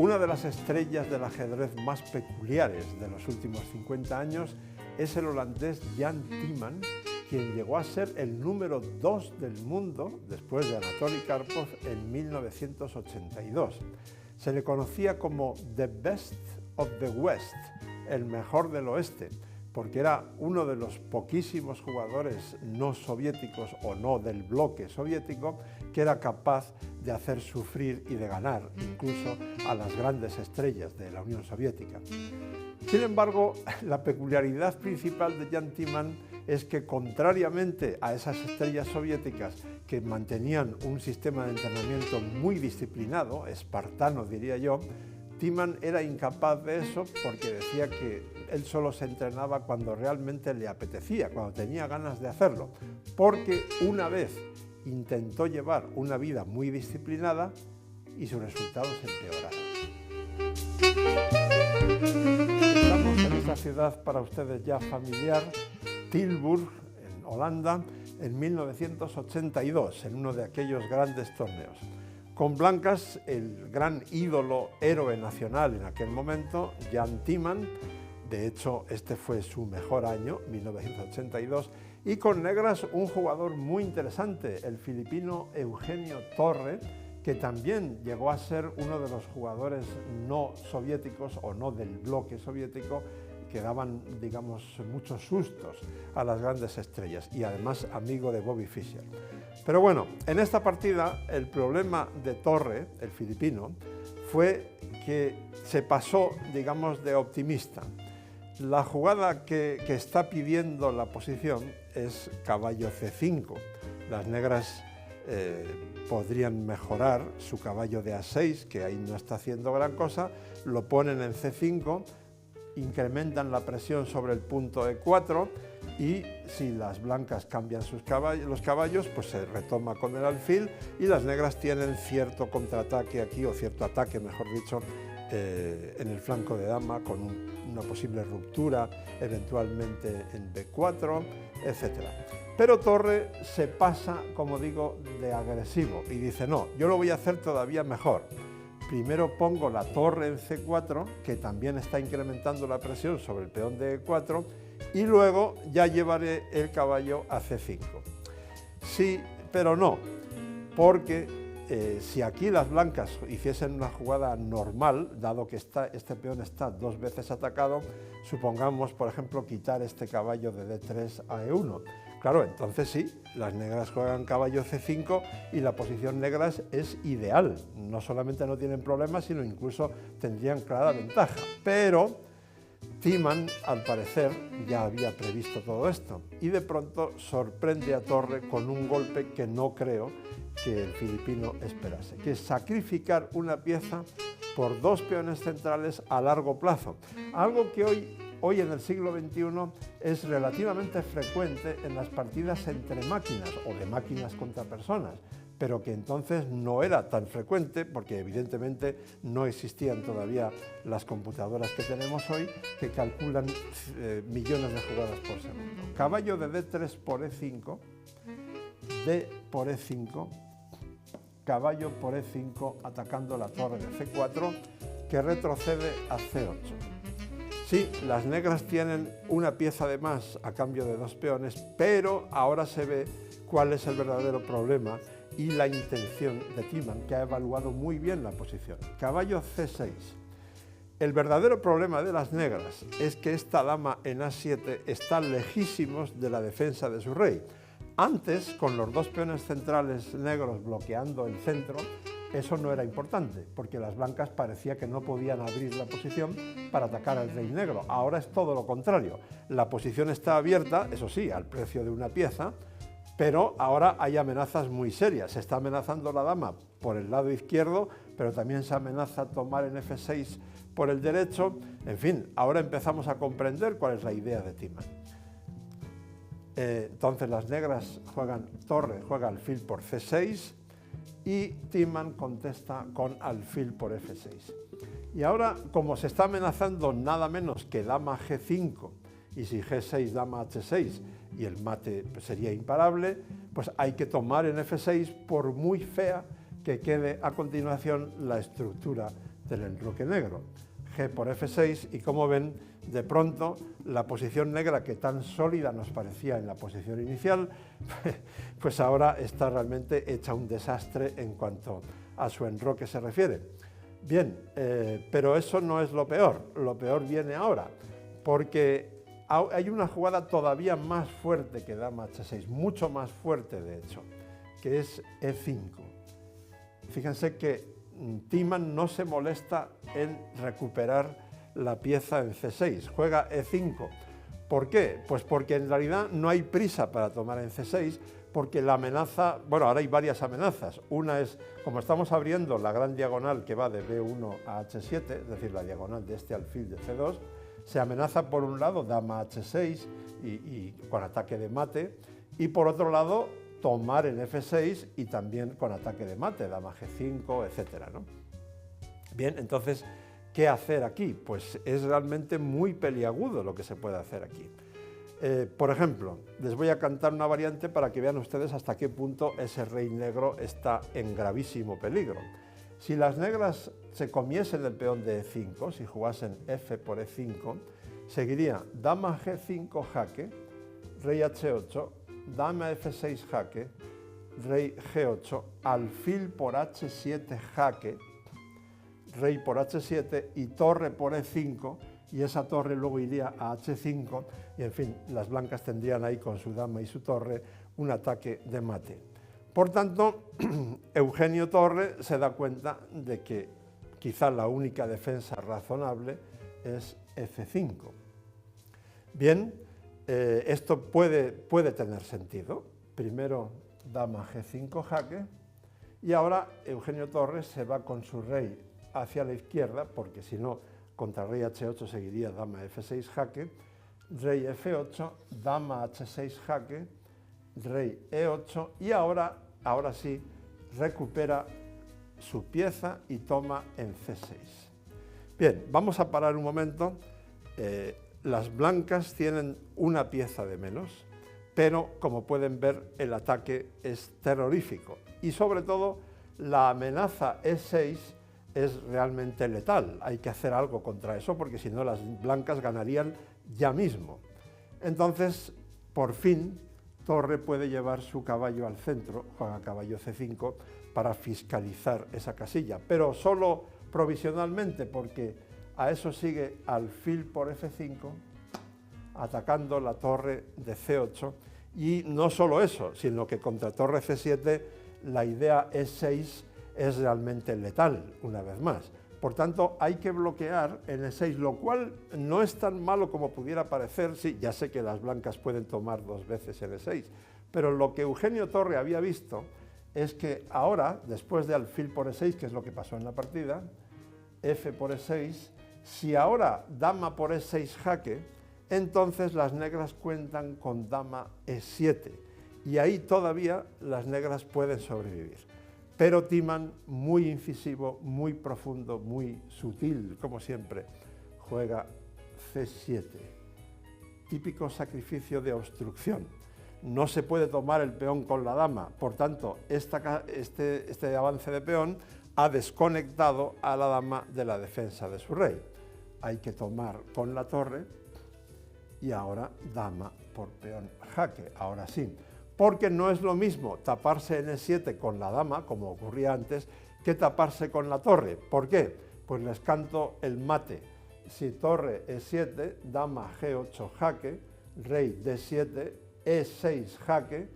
Una de las estrellas del ajedrez más peculiares de los últimos 50 años es el holandés Jan Timman, quien llegó a ser el número 2 del mundo después de Anatoly Karpov en 1982. Se le conocía como The Best of the West, el mejor del oeste, porque era uno de los poquísimos jugadores no soviéticos o no del bloque soviético que era capaz de hacer sufrir y de ganar incluso a las grandes estrellas de la Unión Soviética. Sin embargo, la peculiaridad principal de Jan Timman es que, contrariamente a esas estrellas soviéticas que mantenían un sistema de entrenamiento muy disciplinado, espartano diría yo, Timman era incapaz de eso porque decía que él solo se entrenaba cuando realmente le apetecía, cuando tenía ganas de hacerlo, porque una vez intentó llevar una vida muy disciplinada y sus resultados empeoraron. Estamos en esta ciudad para ustedes ya familiar, Tilburg, en Holanda, en 1982, en uno de aquellos grandes torneos. Con blancas, el gran ídolo, héroe nacional en aquel momento, Jan Timman, de hecho este fue su mejor año, 1982, y con negras un jugador muy interesante, el filipino Eugenio Torre, que también llegó a ser uno de los jugadores no soviéticos o no del bloque soviético que daban, digamos, muchos sustos a las grandes estrellas y además amigo de Bobby Fischer. Pero bueno, en esta partida el problema de Torre, el filipino, fue que se pasó, digamos, de optimista. La jugada que está pidiendo la posición es caballo C5. Las negras podrían mejorar su caballo de A6, que ahí no está haciendo gran cosa, lo ponen en C5, incrementan la presión sobre el punto E4 y si las blancas cambian los caballos, pues se retoma con el alfil y las negras tienen cierto contraataque aquí, o cierto ataque, mejor dicho, en el flanco de dama con una posible ruptura, eventualmente en B4, etc. Pero Torre se pasa, como digo, de agresivo y dice, no, yo lo voy a hacer todavía mejor. Primero pongo la torre en C4, que también está incrementando la presión sobre el peón de E4, y luego ya llevaré el caballo a C5. Sí, pero no, porque si aquí las blancas hiciesen una jugada normal, dado que este peón está dos veces atacado, supongamos, por ejemplo, quitar este caballo de D3 a E1. Claro, entonces sí, las negras juegan caballo C5 y la posición negras es ideal. No solamente no tienen problemas, sino incluso tendrían clara ventaja. Pero Timman, al parecer, ya había previsto todo esto y de pronto sorprende a Torre con un golpe que no creo que el filipino esperase, que es sacrificar una pieza por dos peones centrales a largo plazo, algo que hoy en el siglo XXI es relativamente frecuente en las partidas entre máquinas o de máquinas contra personas, pero que entonces no era tan frecuente porque evidentemente no existían todavía las computadoras que tenemos hoy que calculan millones de jugadas por segundo. Caballo de D3 por E5, D por E5, caballo por E5 atacando la torre de C4 que retrocede a C8. Sí, las negras tienen una pieza de más a cambio de dos peones, pero ahora se ve cuál es el verdadero problema y la intención de Timman, que ha evaluado muy bien la posición. Caballo C6. El verdadero problema de las negras es que esta dama en A7 está lejísimos de la defensa de su rey. Antes, con los dos peones centrales negros bloqueando el centro, eso no era importante, porque las blancas parecía que no podían abrir la posición para atacar al rey negro. Ahora es todo lo contrario. La posición está abierta, eso sí, al precio de una pieza, pero ahora hay amenazas muy serias. Se está amenazando la dama por el lado izquierdo, pero también se amenaza tomar en F6 por el derecho. En fin, ahora empezamos a comprender cuál es la idea de Timman. Entonces las negras Torre juega alfil por C6 y Timman contesta con alfil por F6. Y ahora, como se está amenazando nada menos que dama G5 y si G6 dama H6 y el mate sería imparable, pues hay que tomar en F6 por muy fea que quede a continuación la estructura del enroque negro. G por F6 y como ven, de pronto la posición negra que tan sólida nos parecía en la posición inicial, pues ahora está realmente hecha un desastre en cuanto a su enroque se refiere. Bien, pero eso no es lo peor viene ahora, porque hay una jugada todavía más fuerte que dama H6, mucho más fuerte de hecho, que es E5. Fíjense que Tiemann no se molesta en recuperar la pieza en C6, juega E5. ¿Por qué? Pues porque en realidad no hay prisa para tomar en C6, porque la amenaza, bueno, ahora hay varias amenazas. Una es, como estamos abriendo la gran diagonal que va de B1 a H7, es decir, la diagonal de este alfil de C2, se amenaza por un lado dama H6 y con ataque de mate, y por otro lado tomar en F6 y también con ataque de mate, dama G5, etcétera, ¿no? Bien, entonces, ¿qué hacer aquí? Pues es realmente muy peliagudo lo que se puede hacer aquí. Por ejemplo, les voy a cantar una variante para que vean ustedes hasta qué punto ese rey negro está en gravísimo peligro. Si las negras se comiesen el peón de E5, si jugasen F por E5, seguiría dama G5 jaque, rey H8, dama F6 jaque, rey G8, alfil por H7 jaque, rey por H7 y torre por E5, y esa torre luego iría a H5 y en fin, las blancas tendrían ahí con su dama y su torre un ataque de mate. Por tanto, Eugenio Torre se da cuenta de que quizá la única defensa razonable es F5. Bien, esto puede tener sentido. Primero dama G5 jaque y ahora Eugenio Torres se va con su rey hacia la izquierda, porque si no, contra rey H8 seguiría dama F6 jaque, rey F8, dama H6 jaque, rey E8 y ahora sí recupera su pieza y toma en C6. Bien, vamos a parar un momento. Las blancas tienen una pieza de menos, pero como pueden ver el ataque es terrorífico y sobre todo la amenaza E6 es realmente letal. Hay que hacer algo contra eso porque si no las blancas ganarían ya mismo. Entonces, por fin, Torre puede llevar su caballo al centro, juega caballo C5, para fiscalizar esa casilla, pero solo provisionalmente porque a eso sigue alfil por F5, atacando la torre de C8, y no solo eso, sino que contra torre C7 la idea E6 es realmente letal, una vez más. Por tanto, hay que bloquear en E6, lo cual no es tan malo como pudiera parecer. Sí, ya sé que las blancas pueden tomar dos veces en E6, pero lo que Eugenio Torre había visto es que ahora, después de alfil por E6, que es lo que pasó en la partida, F por E6, si ahora dama por E6 jaque, entonces las negras cuentan con dama E7, y ahí todavía las negras pueden sobrevivir. Pero Tiemann, muy incisivo, muy profundo, muy sutil, como siempre, juega C7. Típico sacrificio de obstrucción. No se puede tomar el peón con la dama, por tanto, este avance de peón ha desconectado a la dama de la defensa de su rey. Hay que tomar con la torre y ahora dama por peón jaque, ahora sí. Porque no es lo mismo taparse en E7 con la dama, como ocurría antes, que taparse con la torre. ¿Por qué? Pues les canto el mate. Si torre E7, dama G8 jaque, rey D7, E6 jaque,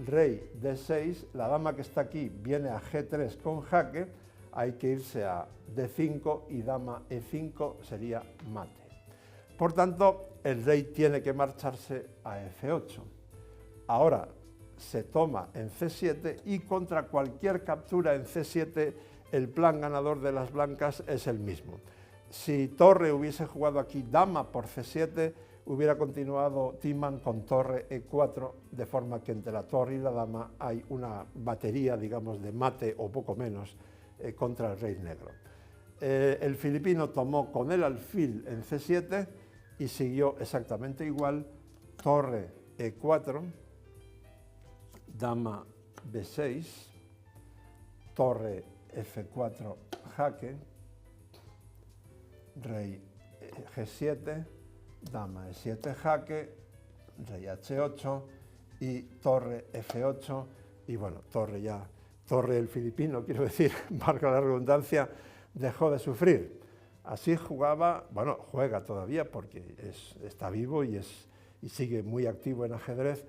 rey D6, la dama que está aquí viene a G3 con jaque, hay que irse a D5 y dama E5 sería mate. Por tanto, el rey tiene que marcharse a F8. Ahora, se toma en C7 y contra cualquier captura en C7 el plan ganador de las blancas es el mismo. Si Torre hubiese jugado aquí dama por C7, hubiera continuado Tiemann con torre E4, de forma que entre la torre y la dama hay una batería, digamos, de mate o poco menos contra el rey negro. El filipino tomó con el alfil en C7 y siguió exactamente igual, torre E4, dama B6, torre F4 jaque, rey G7, dama E7 jaque, rey H8 y torre F8, y bueno, torre el filipino, quiero decir, marca la redundancia, dejó de sufrir. Así jugaba, bueno, juega todavía porque está vivo y sigue muy activo en ajedrez,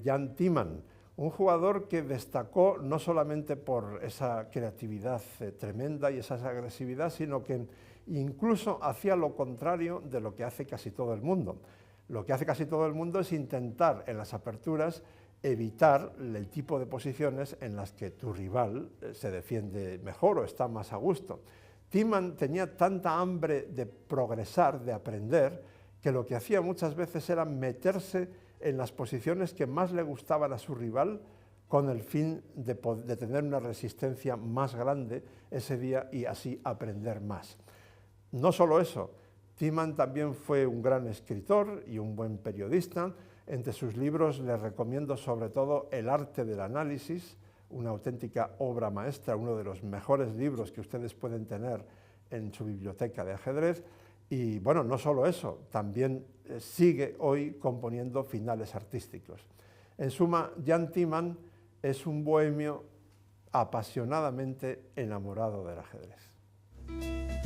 Jan Timman, un jugador que destacó no solamente por esa creatividad tremenda y esa agresividad, sino que incluso hacía lo contrario de lo que hace casi todo el mundo. Lo que hace casi todo el mundo es intentar en las aperturas evitar el tipo de posiciones en las que tu rival se defiende mejor o está más a gusto. Timman tenía tanta hambre de progresar, de aprender, que lo que hacía muchas veces era meterse en las posiciones que más le gustaban a su rival con el fin de tener una resistencia más grande ese día y así aprender más. No solo eso, Timman también fue un gran escritor y un buen periodista. Entre sus libros les recomiendo sobre todo El arte del análisis, una auténtica obra maestra, uno de los mejores libros que ustedes pueden tener en su biblioteca de ajedrez. Y bueno, no solo eso, también sigue hoy componiendo finales artísticos. En suma, Jan Timman es un bohemio apasionadamente enamorado del ajedrez.